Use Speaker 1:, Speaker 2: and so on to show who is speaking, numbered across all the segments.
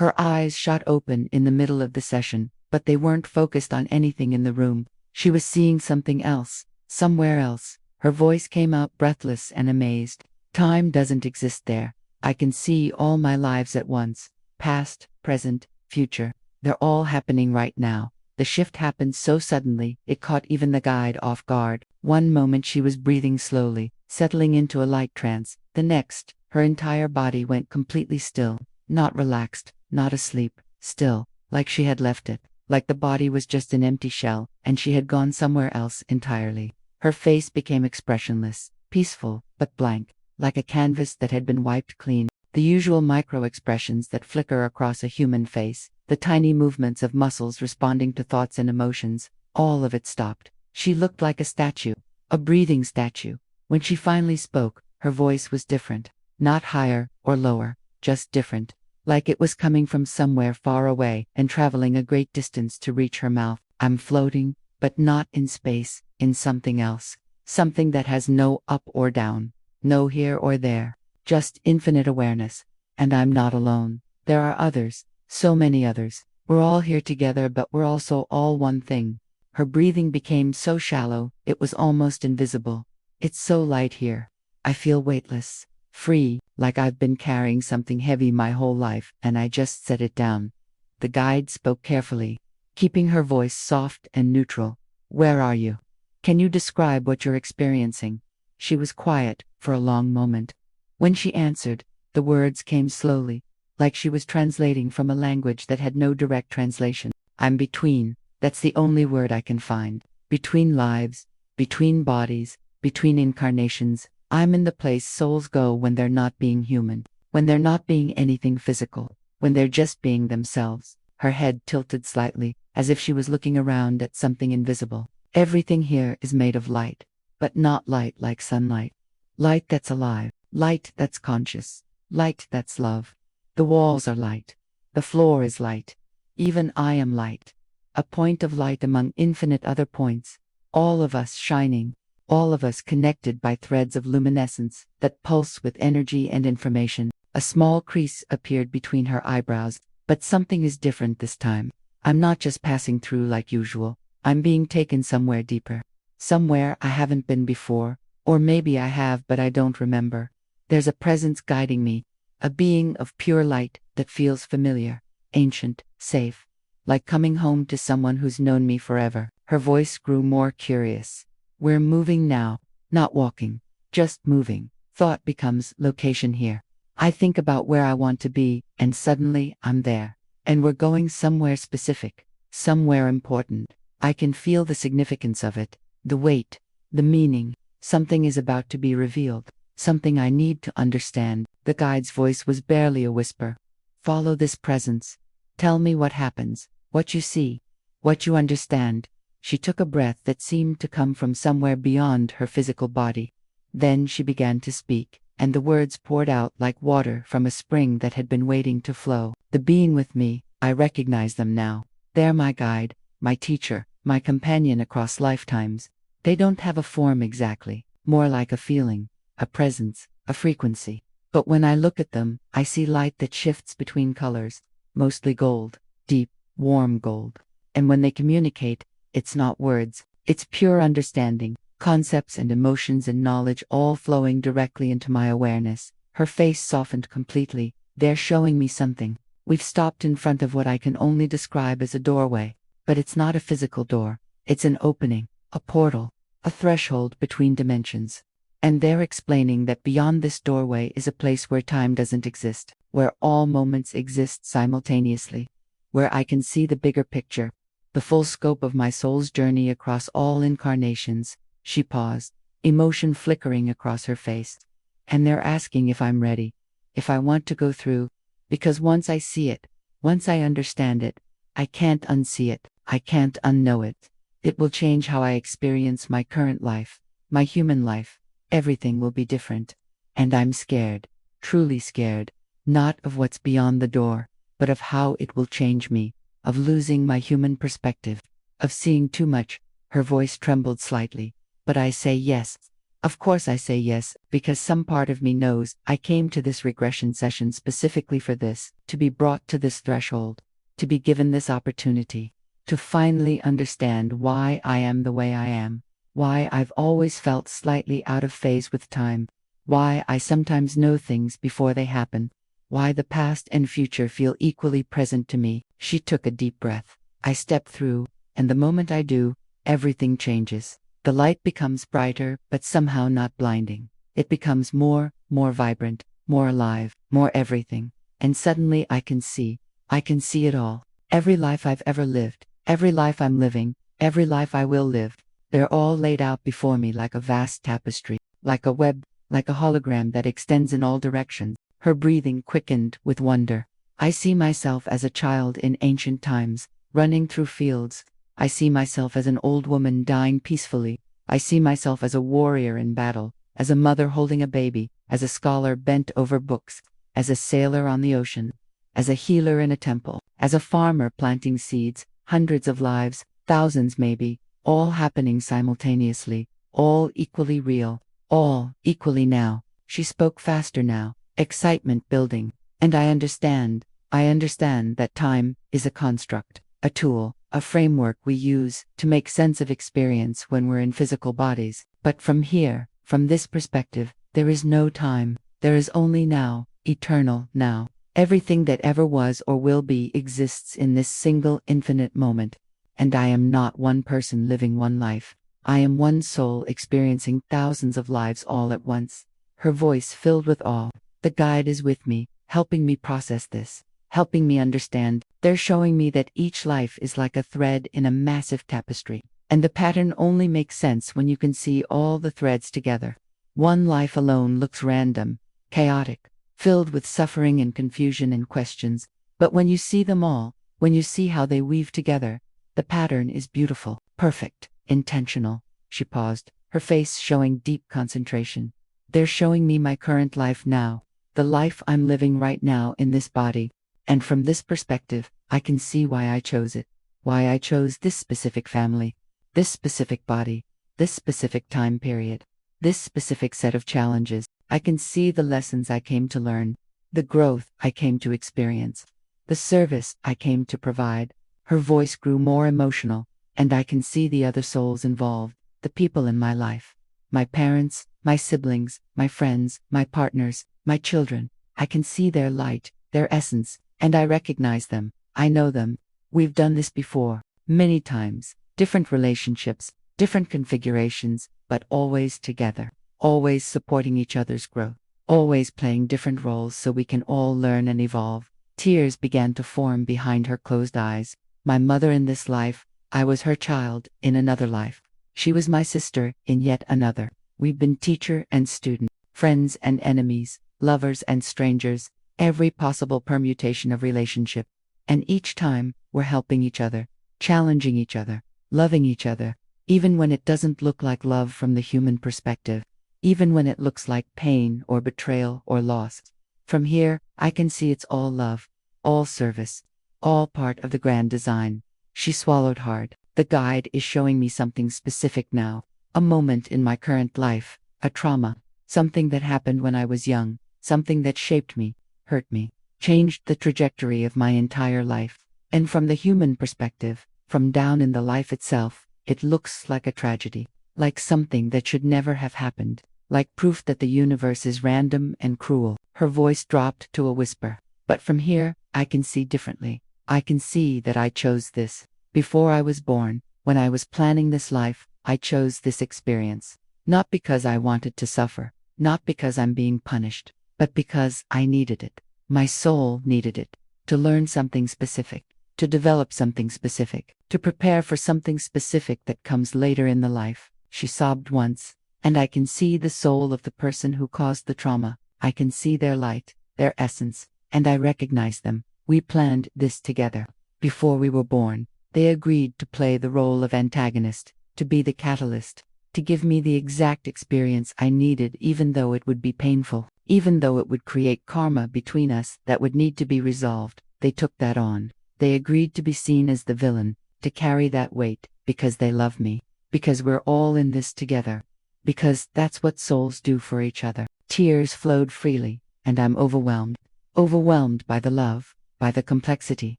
Speaker 1: Her eyes shot open in the middle of the session, but they weren't focused on anything in the room. She was seeing something else, somewhere else. Her voice came out breathless and amazed. Time doesn't exist there. I can see all my lives at once. Past, present, future. They're all happening right now. The shift happened so suddenly, it caught even the guide off guard. One moment she was breathing slowly, settling into a light trance. The next, her entire body went completely still. Not relaxed, not asleep, still, like she had left it. Like the body was just an empty shell, and she had gone somewhere else entirely. Her face became expressionless, peaceful, but blank, like a canvas that had been wiped clean. The usual micro-expressions that flicker across a human face, the tiny movements of muscles responding to thoughts and emotions, all of it stopped. She looked like a statue, a breathing statue. When she finally spoke, her voice was different. Not higher or lower, just different. Like it was coming from somewhere far away and traveling a great distance to reach her mouth. I'm floating, but not in space, in something else. Something that has no up or down, no here or there. Just infinite awareness. And I'm not alone. There are others, so many others. We're all here together, but we're also all one thing. Her breathing became so shallow, it was almost invisible. It's so light here. I feel weightless, free, like I've been carrying something heavy my whole life, and I just set it down. The guide spoke carefully, keeping her voice soft and neutral. Where are you? Can you describe what you're experiencing? She was quiet for a long moment. When she answered, the words came slowly, like she was translating from a language that had no direct translation. I'm between, that's the only word I can find. Between lives, between bodies, between incarnations. I'm in the place souls go when they're not being human, when they're not being anything physical, when they're just being themselves. Her head tilted slightly, as if she was looking around at something invisible. Everything here is made of light, but not light like sunlight. Light that's alive, light that's conscious, light that's love. The walls are light. The floor is light. Even I am light. A point of light among infinite other points. All of us shining. All of us connected by threads of luminescence that pulse with energy and information. A small crease appeared between her eyebrows, but something is different this time. I'm not just passing through like usual. I'm being taken somewhere deeper. Somewhere I haven't been before, or maybe I have but I don't remember. There's a presence guiding me, a being of pure light that feels familiar, ancient, safe, like coming home to someone who's known me forever. Her voice grew more curious. We're moving now, not walking, just moving. Thought becomes location here. I think about where I want to be, and suddenly I'm there. And we're going somewhere specific, somewhere important. I can feel the significance of it, the weight, the meaning. Something is about to be revealed, something I need to understand. The guide's voice was barely a whisper. Follow this presence. Tell me what happens, what you see, what you understand. She took a breath that seemed to come from somewhere beyond her physical body. Then she began to speak, and the words poured out like water from a spring that had been waiting to flow. The being with me, I recognize them now. They're my guide, my teacher, my companion across lifetimes. They don't have a form exactly, more like a feeling, a presence, a frequency. But when I look at them, I see light that shifts between colors, mostly gold, deep, warm gold. And when they communicate, it's not words, it's pure understanding, concepts and emotions and knowledge all flowing directly into my awareness. Her face softened completely. They're showing me something. We've stopped in front of what I can only describe as a doorway, but it's not a physical door. It's an opening, a portal, a threshold between dimensions. And they're explaining that beyond this doorway is a place where time doesn't exist, where all moments exist simultaneously, where I can see the bigger picture, the full scope of my soul's journey across all incarnations. She paused, emotion flickering across her face. And they're asking if I'm ready, if I want to go through, because once I see it, once I understand it, I can't unsee it, I can't unknow it. It will change how I experience my current life, my human life. Everything will be different. And I'm scared, truly scared, not of what's beyond the door, but of how it will change me, of losing my human perspective, of seeing too much. Her voice trembled slightly. But I say yes. Of course I say yes, because some part of me knows I came to this regression session specifically for this, to be brought to this threshold, to be given this opportunity, to finally understand why I am the way I am, why I've always felt slightly out of phase with time, why I sometimes know things before they happen, why the past and future feel equally present to me. She took a deep breath. I step through, and the moment I do, everything changes. The light becomes brighter, but somehow not blinding. It becomes more vibrant, more alive, more everything. And suddenly I can see it all. Every life I've ever lived, every life I'm living, every life I will live. They're all laid out before me like a vast tapestry, like a web, like a hologram that extends in all directions. Her breathing quickened with wonder. I see myself as a child in ancient times, running through fields. I see myself as an old woman dying peacefully. I see myself as a warrior in battle, as a mother holding a baby, as a scholar bent over books, as a sailor on the ocean, as a healer in a temple, as a farmer planting seeds, hundreds of lives, thousands maybe, all happening simultaneously, all equally real, all equally now. She spoke faster now, excitement building. And I understand that time is a construct, a tool, a framework we use to make sense of experience when we're in physical bodies. But from here, from this perspective, there is no time. There is only now, eternal now. Everything that ever was or will be exists in this single infinite moment. And I am not one person living one life. I am one soul experiencing thousands of lives all at once. Her voice filled with awe. The guide is with me, helping me process this, helping me understand. They're showing me that each life is like a thread in a massive tapestry, and the pattern only makes sense when you can see all the threads together. One life alone looks random, chaotic, filled with suffering and confusion and questions, but when you see them all, when you see how they weave together, the pattern is beautiful, perfect, intentional. She paused, her face showing deep concentration. They're showing me my current life now, the life I'm living right now in this body. And from this perspective, I can see why I chose it, why I chose this specific family, this specific body, this specific time period, this specific set of challenges. I can see the lessons I came to learn, the growth I came to experience, the service I came to provide. Her voice grew more emotional, and I can see the other souls involved, the people in my life, my parents, my siblings, my friends, my partners, my children. I can see their light, their essence, and I recognize them. I know them. We've done this before, many times, different relationships, different configurations, but always together, always supporting each other's growth, always playing different roles so we can all learn and evolve. Tears began to form behind her closed eyes. My mother in this life, I was her child in another life. She was my sister in yet another. We've been teacher and student, friends and enemies, lovers and strangers, every possible permutation of relationship. And each time, we're helping each other, challenging each other, loving each other, even when it doesn't look like love from the human perspective, even when it looks like pain or betrayal or loss. From here, I can see it's all love, all service, all part of the grand design. She swallowed hard. The guide is showing me something specific now, a moment in my current life, a trauma, something that happened when I was young, something that shaped me, hurt me, changed the trajectory of my entire life. And from the human perspective, from down in the life itself, it looks like a tragedy, like something that should never have happened, like proof that the universe is random and cruel. Her voice dropped to a whisper. But from here, I can see differently. I can see that I chose this. Before I was born, when I was planning this life, I chose this experience. Not because I wanted to suffer, not because I'm being punished, but because I needed it. My soul needed it. To learn something specific, to develop something specific, to prepare for something specific that comes later in the life. She sobbed once, and I can see the soul of the person who caused the trauma. I can see their light, their essence, and I recognize them. We planned this together. Before we were born, they agreed to play the role of antagonist, to be the catalyst, to give me the exact experience I needed, even though it would be painful, even though it would create karma between us that would need to be resolved. They took that on. They agreed to be seen as the villain, to carry that weight, because they love me, because we're all in this together. because that's what souls do for each other. Tears flowed freely, and I'm overwhelmed. Overwhelmed by the love, by the complexity,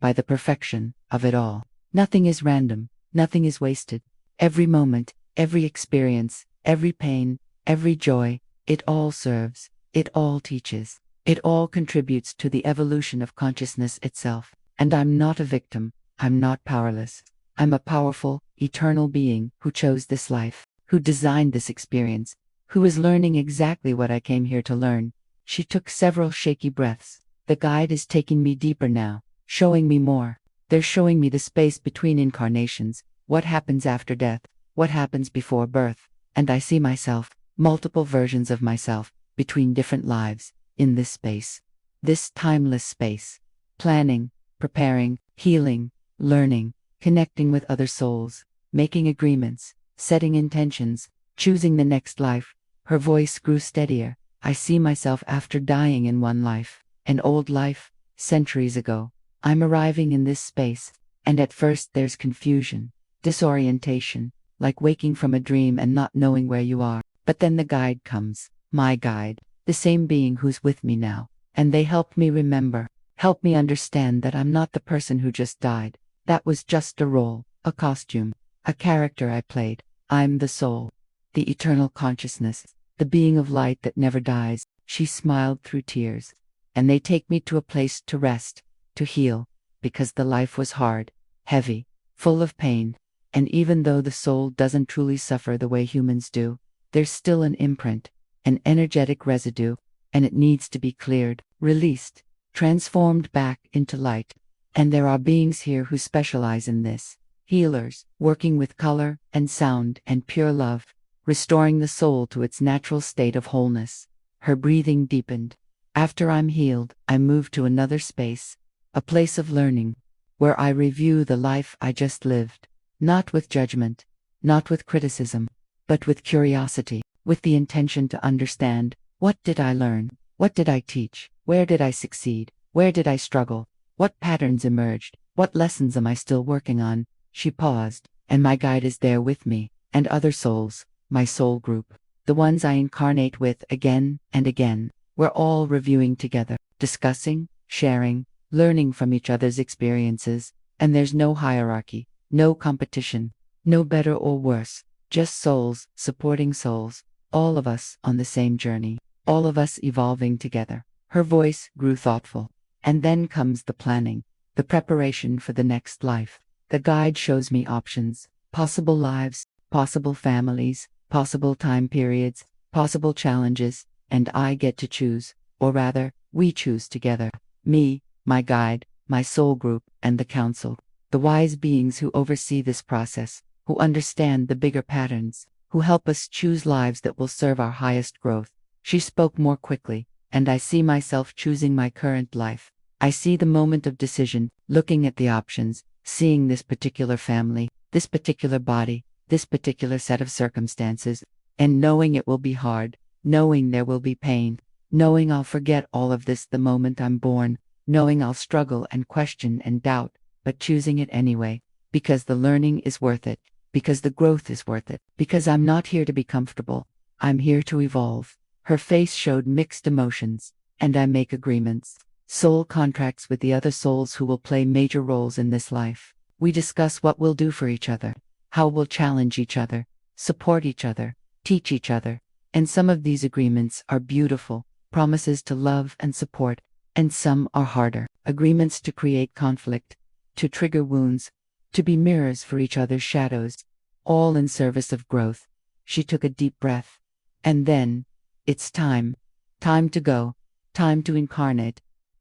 Speaker 1: by the perfection of it all. Nothing is random, nothing is wasted. Every moment, every experience, every pain, every joy, it all serves, it all teaches, it all contributes to the evolution of consciousness itself. And I'm not a victim, I'm not powerless. I'm a powerful, eternal being who chose this life, who designed this experience, who is learning exactly what I came here to learn. She took several shaky breaths. The guide is taking me deeper now, showing me more. They're showing me the space between incarnations, what happens after death, what happens before birth. And I see myself, multiple versions of myself, between different lives, in this space. This timeless space. Planning, preparing, healing, learning, connecting with other souls, making agreements, setting intentions, choosing the next life. Her voice grew steadier. I see myself after dying in one life, an old life, centuries ago. I'm arriving in this space, and at first there's confusion, disorientation, like waking from a dream and not knowing where you are. But then the guide comes, my guide, the same being who's with me now, and they help me remember, help me understand that I'm not the person who just died. That was just a role, a costume, a character I played. I'm the soul, the eternal consciousness, the being of light that never dies. She smiled through tears. And they take me to a place to rest, to heal, because the life was hard, heavy, full of pain. And even though the soul doesn't truly suffer the way humans do, there's still an imprint, an energetic residue, and it needs to be cleared, released, transformed back into light. And there are beings here who specialize in this. Healers, working with color and sound and pure love, restoring the soul to its natural state of wholeness. Her breathing deepened. After I'm healed, I move to another space, a place of learning, where I review the life I just lived, not with judgment, not with criticism, but with curiosity, with the intention to understand, what did I learn? What did I teach? Where did I succeed? Where did I struggle? What patterns emerged? What lessons am I still working on? She paused, and my guide is there with me, and other souls, my soul group, the ones I incarnate with again and again. We're all reviewing together, discussing, sharing, learning from each other's experiences, and there's no hierarchy, no competition, no better or worse, just souls supporting souls, all of us on the same journey, all of us evolving together. Her voice grew thoughtful. And then comes the planning, the preparation for the next life. The guide shows me options, possible lives, possible families, possible time periods, possible challenges, and I get to choose, or rather, we choose together. Me, my guide, my soul group, and the council. The wise beings who oversee this process, who understand the bigger patterns, who help us choose lives that will serve our highest growth. She spoke more quickly, and I see myself choosing my current life. I see the moment of decision, looking at the options, seeing this particular family, this particular body, this particular set of circumstances, and knowing it will be hard, knowing there will be pain, knowing I'll forget all of this the moment I'm born, knowing I'll struggle and question and doubt, but choosing it anyway, because the learning is worth it, because the growth is worth it, because I'm not here to be comfortable, I'm here to evolve. Her face showed mixed emotions, and I make agreements. Soul contracts with the other souls who will play major roles in this life. We discuss what we'll do for each other, how we'll challenge each other, support each other, teach each other. And some of these agreements are beautiful, promises to love and support, and some are harder, agreements to create conflict, to trigger wounds, to be mirrors for each other's shadows, all in service of growth. She took a deep breath. And then, it's time. Time to go. Time to incarnate.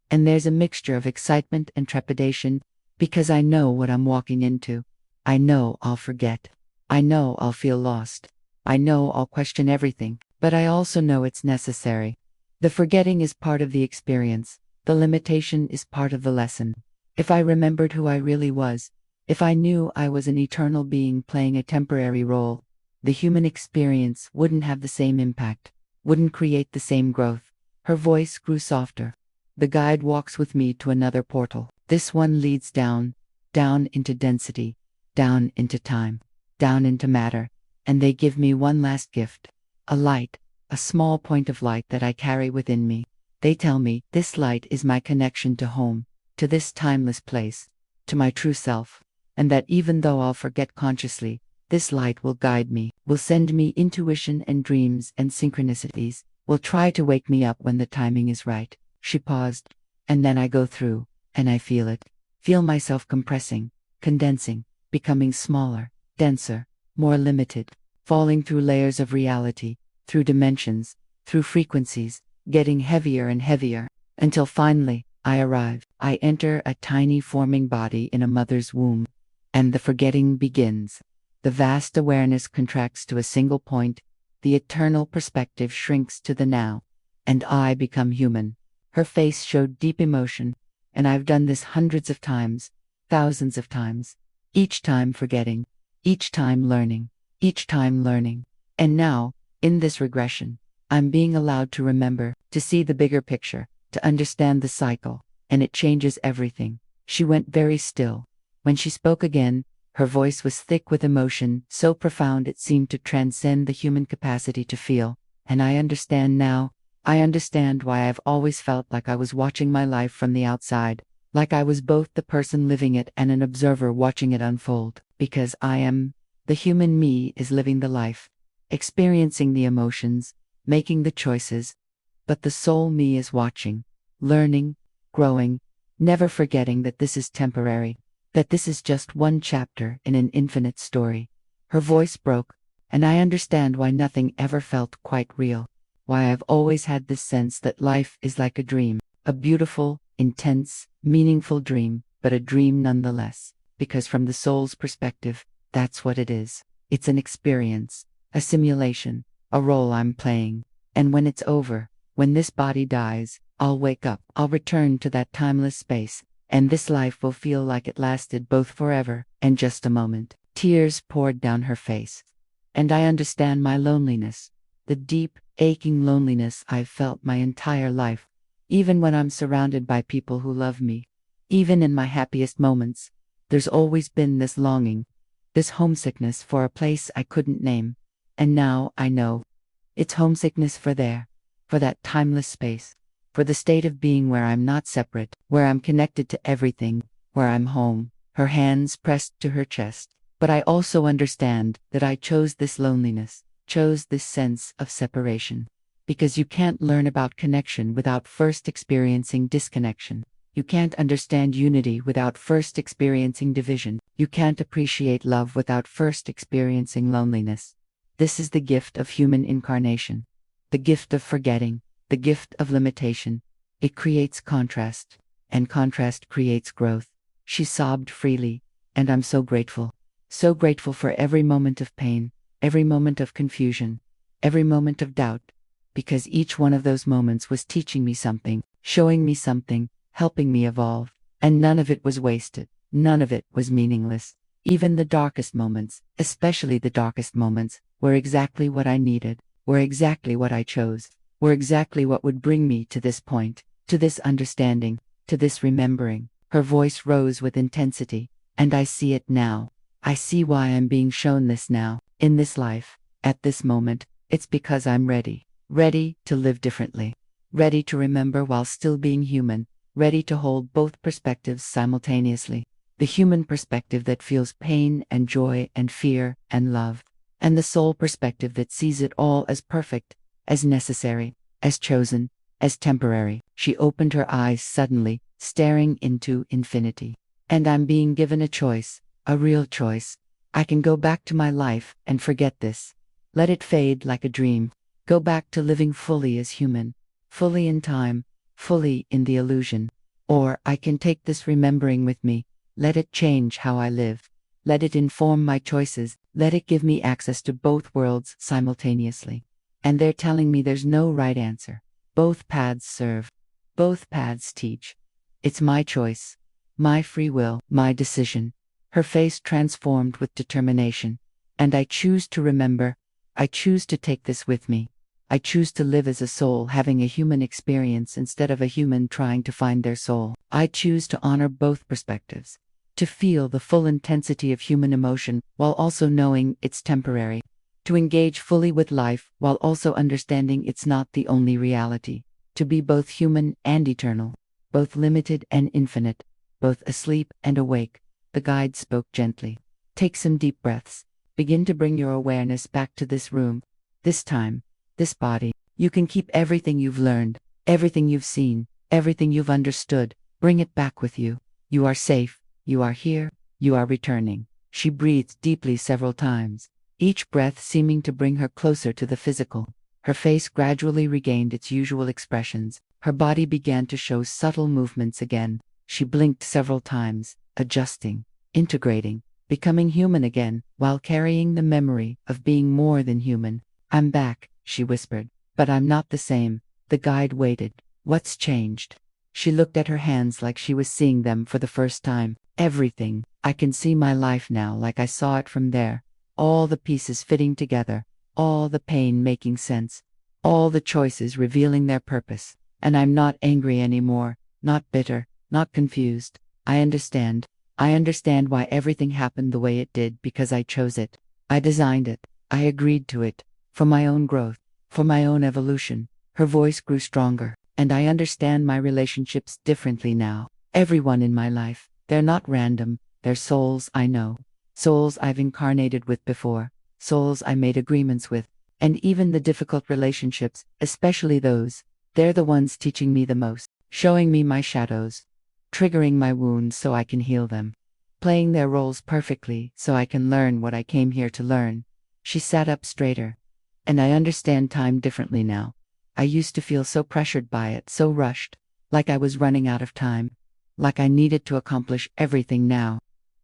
Speaker 1: And there's a mixture of excitement and trepidation, because I know what I'm walking into. I know I'll forget. I know I'll feel lost. I know I'll question everything, but I also know it's necessary. The forgetting is part of the experience. The limitation is part of the lesson. If I remembered who I really was, if I knew I was an eternal being playing a temporary role, the human experience wouldn't have the same impact, wouldn't create the same growth. Her voice grew softer. The guide walks with me to another portal. This one leads down, down into density, down into time, down into matter, and they give me one last gift. A light, a small point of light that I carry within me. They tell me this light is my connection to home, to this timeless place, to my true self, and that even though I'll forget consciously, this light will guide me, will send me intuition and dreams and synchronicities, will try to wake me up when the timing is right. She paused, and then I go through, and I feel it. Feel myself compressing, condensing, becoming smaller, denser, more limited, falling through layers of reality, through dimensions, through frequencies, getting heavier and heavier, until finally, I arrive. I enter a tiny forming body in a mother's womb. And the forgetting begins. The vast awareness contracts to a single point, the eternal perspective shrinks to the now, and I become human. Her face showed deep emotion, and I've done this hundreds of times, thousands of times, each time forgetting, each time learning, each time learning. And now, in this regression, I'm being allowed to remember, to see the bigger picture, to understand the cycle, and it changes everything. She went very still. When she spoke again, her voice was thick with emotion, so profound it seemed to transcend the human capacity to feel. And I understand now. I understand why I've always felt like I was watching my life from the outside, like I was both the person living it and an observer watching it unfold. Because the human me is living the life, experiencing the emotions, making the choices, but the soul me is watching, learning, growing, never forgetting that this is temporary, that this is just one chapter in an infinite story. Her voice broke, and I understand why nothing ever felt quite real, why I've always had this sense that life is like a dream, a beautiful, intense, meaningful dream, but a dream nonetheless, because from the soul's perspective, that's what it is. It's an experience, a simulation, a role I'm playing, and when it's over, when this body dies, I'll wake up, I'll return to that timeless space, and this life will feel like it lasted both forever and just a moment. Tears poured down her face. And I understand my loneliness, the deep, aching loneliness I've felt my entire life, even when I'm surrounded by people who love me. Even in my happiest moments, there's always been this longing, this homesickness for a place I couldn't name. And now I know. It's homesickness for that timeless space, for the state of being where I'm not separate, where I'm connected to everything, where I'm home. Her hands pressed to her chest. But I also understand that I chose this loneliness, chose this sense of separation. Because you can't learn about connection without first experiencing disconnection. You can't understand unity without first experiencing division. You can't appreciate love without first experiencing loneliness. This is the gift of human incarnation. The gift of forgetting, the gift of limitation. It creates contrast, and contrast creates growth. She sobbed freely, and I'm so grateful. So grateful for every moment of pain, every moment of confusion, every moment of doubt, because each one of those moments was teaching me something, showing me something, helping me evolve, and none of it was wasted, none of it was meaningless. Even the darkest moments, especially the darkest moments, were exactly what I needed, were exactly what I chose, were exactly what would bring me to this point, to this understanding, to this remembering. Her voice rose with intensity, and I see it now. I see why I'm being shown this now, in this life, at this moment. It's because I'm ready to live differently, ready to remember while still being human, ready to hold both perspectives simultaneously. The human perspective that feels pain and joy and fear and love, and the soul perspective that sees it all as perfect, as necessary, as chosen, as temporary. She opened her eyes suddenly, staring into infinity. And I'm being given a choice. A real choice. I can go back to my life and forget this. Let it fade like a dream. Go back to living fully as human, fully in time, fully in the illusion. Or I can take this remembering with me. Let it change how I live. Let it inform my choices. Let it give me access to both worlds simultaneously. And they're telling me there's no right answer. Both paths serve. Both paths teach. It's my choice. My free will. My decision. Her face transformed with determination. And I choose to remember. I choose to take this with me. I choose to live as a soul having a human experience instead of a human trying to find their soul. I choose to honor both perspectives. To feel the full intensity of human emotion while also knowing it's temporary. to engage fully with life while also understanding it's not the only reality, to be both human and eternal, both limited and infinite, both asleep and awake. The guide spoke gently. Take some deep breaths. Begin to bring your awareness back to this room, this time, this body. You can keep everything you've learned, everything you've seen, everything you've understood. Bring it back with you. You are safe. You are here. You are returning. She breathed deeply several times, each breath seeming to bring her closer to the physical. Her face gradually regained its usual expressions. Her body began to show subtle movements again. She blinked several times, adjusting, integrating, becoming human again, while carrying the memory of being more than human. I'm back, she whispered. But I'm not the same. The guide waited. What's changed? She looked at her hands like she was seeing them for the first time. Everything. I can see my life now like I saw it from there. All the pieces fitting together. All the pain making sense. All the choices revealing their purpose. And I'm not angry anymore. Not bitter. Not confused. I understand. I understand why everything happened the way it did because I chose it. I designed it. I agreed to it. For my own growth. For my own evolution. Her voice grew stronger. And I understand my relationships differently now. Everyone in my life. They're not random. They're souls I know. Souls I've incarnated with before. Souls I made agreements with. And even the difficult relationships, especially those, they're the ones teaching me the most. Showing me my shadows. Triggering my wounds so I can heal them. Playing their roles perfectly so I can learn what I came here to learn. She sat up straighter. And I understand time differently now. I used to feel so pressured by it, so rushed. Like I was running out of time. Like I needed to accomplish everything now.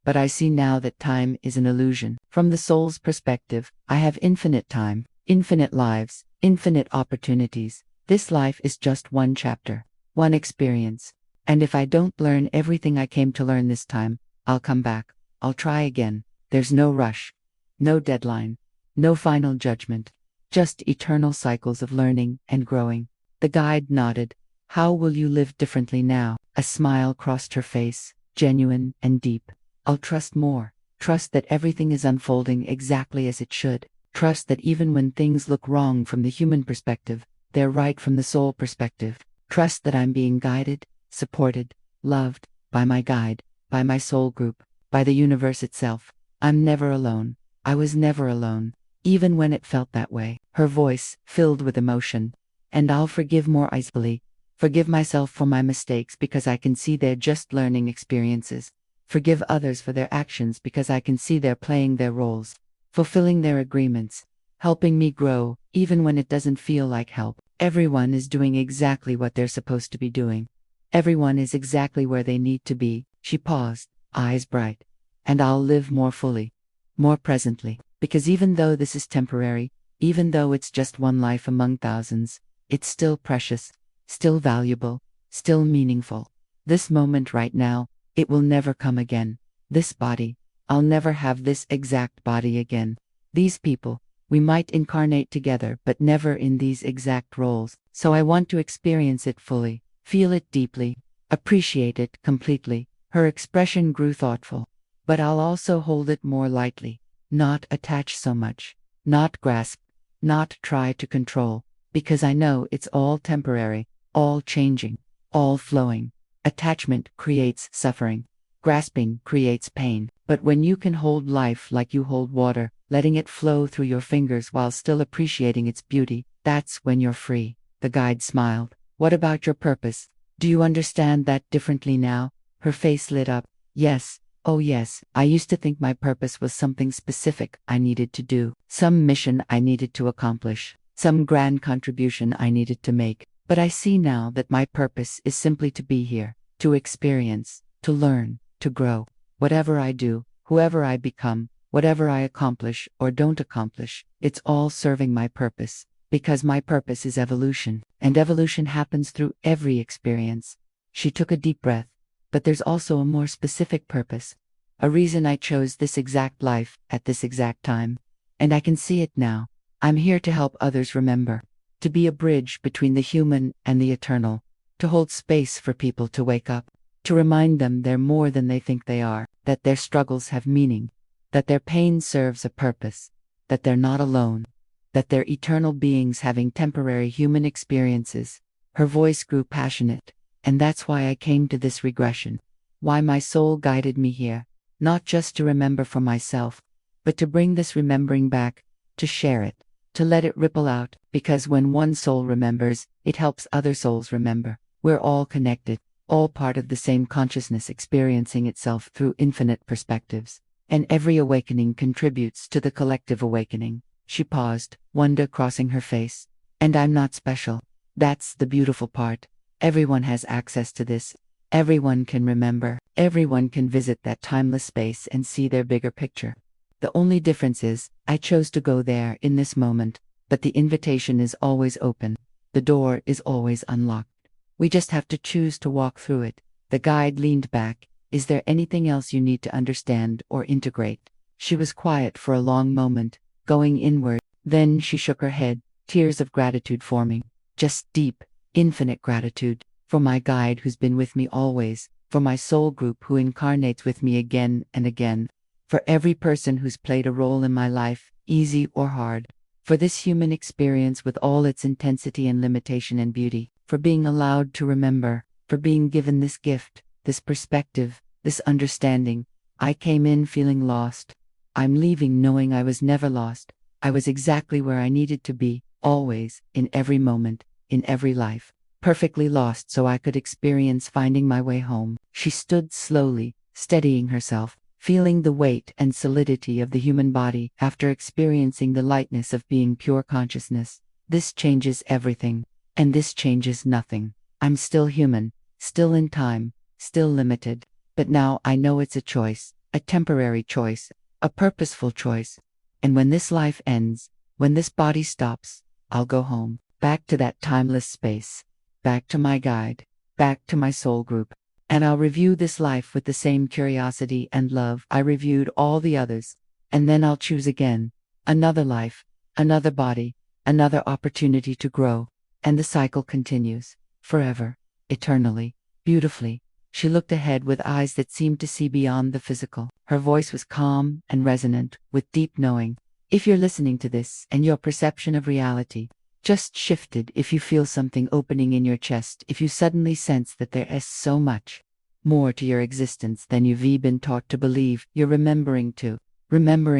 Speaker 1: But I see now that time is an illusion. From the soul's perspective, I have infinite time, infinite lives, infinite opportunities. This life is just one chapter, one experience. And if I don't learn everything I came to learn this time, I'll come back. I'll try again. There's no rush. No deadline. No final judgment. Just eternal cycles of learning and growing. The guide nodded. How will you live differently now? A smile crossed her face, genuine and deep. I'll trust more. Trust that everything is unfolding exactly as it should. Trust that even when things look wrong from the human perspective, they're right from the soul perspective. Trust that I'm being guided, supported, loved, by my guide, by my soul group, by the universe itself. I'm never alone. I was never alone, even when it felt that way. Her voice, filled with emotion. And I'll forgive more easily. Forgive myself for my mistakes because I can see they're just learning experiences. Forgive others for their actions because I can see they're playing their roles, fulfilling their agreements, helping me grow, even when it doesn't feel like help. Everyone is doing exactly what they're supposed to be doing. Everyone is exactly where they need to be. She paused, eyes bright. And I'll live more fully, more presently, because even though this is temporary, even though it's just one life among thousands, it's still precious, still valuable, still meaningful. This moment right now, it will never come again. This body, I'll never have this exact body again. These people, we might incarnate together but never in these exact roles. So I want to experience it fully, feel it deeply, appreciate it completely. Her expression grew thoughtful. But I'll also hold it more lightly, not attach so much, not grasp, not try to control, because I know it's all temporary, all changing, all flowing. Attachment creates suffering. Grasping creates pain. But when you can hold life like you hold water, letting it flow through your fingers while still appreciating its beauty, that's when you're free. The guide smiled. What about your purpose? Do you understand that differently now? Her face lit up. Yes. Oh yes, I used to think my purpose was something specific I needed to do, some mission I needed to accomplish, some grand contribution I needed to make. But I see now that my purpose is simply to be here, to experience, to learn, to grow. Whatever I do, whoever I become, whatever I accomplish or don't accomplish, it's all serving my purpose. Because my purpose is evolution, and evolution happens through every experience. She took a deep breath. But there's also a more specific purpose, a reason I chose this exact life at this exact time. And I can see it now. I'm here to help others remember, to be a bridge between the human and the eternal, to hold space for people to wake up, to remind them they're more than they think they are, that their struggles have meaning, that their pain serves a purpose, that they're not alone, that they're eternal beings having temporary human experiences. Her voice grew passionate, and that's why I came to this regression. Why my soul guided me here, not just to remember for myself, but to bring this remembering back, to share it, to let it ripple out, because when one soul remembers, it helps other souls remember. We're all connected, all part of the same consciousness experiencing itself through infinite perspectives, and every awakening contributes to the collective awakening. She paused, wonder crossing her face. And I'm not special. That's the beautiful part. Everyone has access to this. Everyone can remember. Everyone can visit that timeless space and see their bigger picture. The only difference is, I chose to go there in this moment, but the invitation is always open. The door is always unlocked. We just have to choose to walk through it. The guide leaned back. Is there anything else you need to understand or integrate? She was quiet for a long moment, going inward. Then she shook her head, tears of gratitude forming. Just deep, infinite gratitude, for my guide who's been with me always, for my soul group who incarnates with me again and again, for every person who's played a role in my life, easy or hard, for this human experience with all its intensity and limitation and beauty, for being allowed to remember, for being given this gift, this perspective, this understanding. I came in feeling lost. I'm leaving knowing I was never lost. I was exactly where I needed to be, always, in every moment, in every life, perfectly lost so I could experience finding my way home. She stood slowly, steadying herself, feeling the weight and solidity of the human body after experiencing the lightness of being pure consciousness. This changes everything, and this changes nothing. I'm still human, still in time, still limited, but now I know it's a choice, a temporary choice, a purposeful choice. And when this life ends, when this body stops, I'll go home, back to that timeless space, back to my guide, back to my soul group. And I'll review this life with the same curiosity and love I reviewed all the others. And then I'll choose again, another life, another body, another opportunity to grow. And the cycle continues, forever, eternally, beautifully. She looked ahead with eyes that seemed to see beyond the physical. Her voice was calm and resonant, with deep knowing. If you're listening to this and your perception of reality just shifted, if you feel something opening in your chest, if you suddenly sense that there is so much more to your existence than you've been taught to believe, you're remembering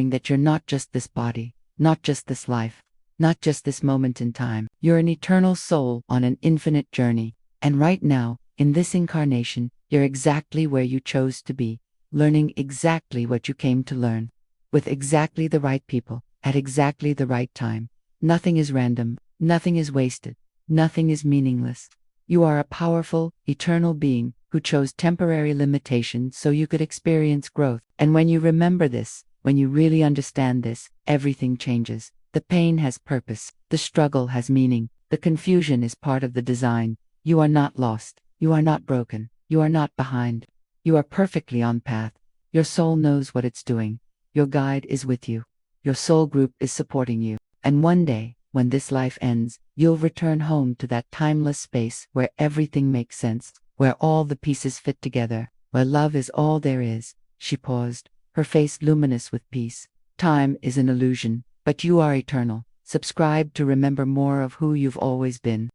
Speaker 1: that you're not just this body, not just this life, not just this moment in time. You're an eternal soul on an infinite journey. And right now, in this incarnation, you're exactly where you chose to be, learning exactly what you came to learn, with exactly the right people, at exactly the right time. Nothing is random, nothing is wasted, nothing is meaningless. You are a powerful, eternal being who chose temporary limitations so you could experience growth. And when you remember this, when you really understand this, everything changes. The pain has purpose, the struggle has meaning, the confusion is part of the design. You are not lost, you are not broken, you are not behind. You are perfectly on path. Your soul knows what it's doing. Your guide is with you. Your soul group is supporting you. And one day, when this life ends, you'll return home to that timeless space where everything makes sense, where all the pieces fit together, where love is all there is. She paused, her face luminous with peace. Time is an illusion, but you are eternal. Subscribe to remember more of who you've always been.